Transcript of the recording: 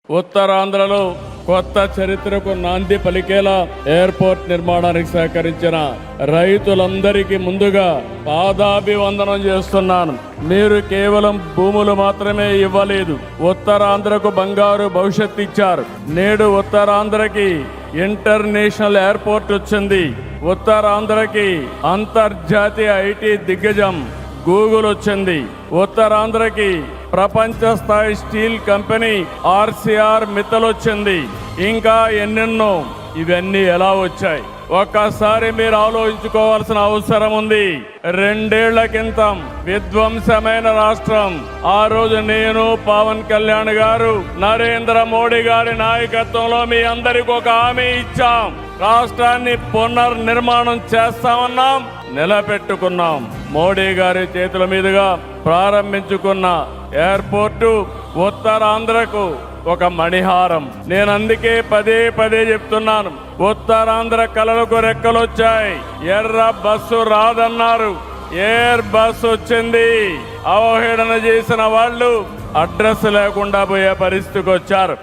ఉత్తరాంధ్రలో కొత్త చరిత్రకు నాంది పలికేలా ఎయిర్పోర్ట్ నిర్మాణానికి సహకరించిన రైతులందరికీ ముందుగా పాదాభివందనం చేస్తున్నాను. మీరు కేవలం భూములు మాత్రమే ఇవ్వలేదు, ఉత్తరాంధ్రకు బంగారు భవిష్యత్తు ఇచ్చారు. నేడు ఉత్తరాంధ్రకి ఇంటర్నేషనల్ ఎయిర్పోర్ట్ వచ్చింది. ఉత్తరాంధ్రకి అంతర్జాతీయ ఐటీ దిగ్గజం గూగుల్ వచ్చింది. ఉత్తరాంధ్రకి ప్రపంచ స్థాయి స్టీల్ కంపెనీ ఆర్సీఆర్ మిత్తల్ వచ్చింది. ఇంకా ఎన్నెన్నో. ఇవన్నీ ఎలా వచ్చాయి ఒక్కసారి మీరు ఆలోచించుకోవాల్సిన అవసరం ఉంది. 2 ఏళ్ల క్రితం విధ్వంసమైన రాష్ట్రం. ఆ రోజు నేను, పవన్ కళ్యాణ్ గారు, నరేంద్ర మోడీ గారి నాయకత్వంలో మీ అందరికి ఒక హామీ ఇచ్చాం. రాష్ట్రాన్ని పునర్నిర్మాణం చేస్తామన్నాం, నిలబెట్టుకున్నాం. మోడీ గారి చేతుల మీదుగా ప్రారంభించుకున్న ఎయిర్పోర్టు ఉత్తరాంధ్రకు ఒక మణిహారం. నేను అందుకే పదే పదే చెప్తున్నాను, ఉత్తరాంధ్ర కళలకు రెక్కలొచ్చాయి. ఎర్ర బస్సు రాదన్నారు, ఎయిర్ బస్ వచ్చింది. అవహేళన చేసిన వాళ్ళు అడ్రస్ లేకుండా పోయే పరిస్థితికి వచ్చారు.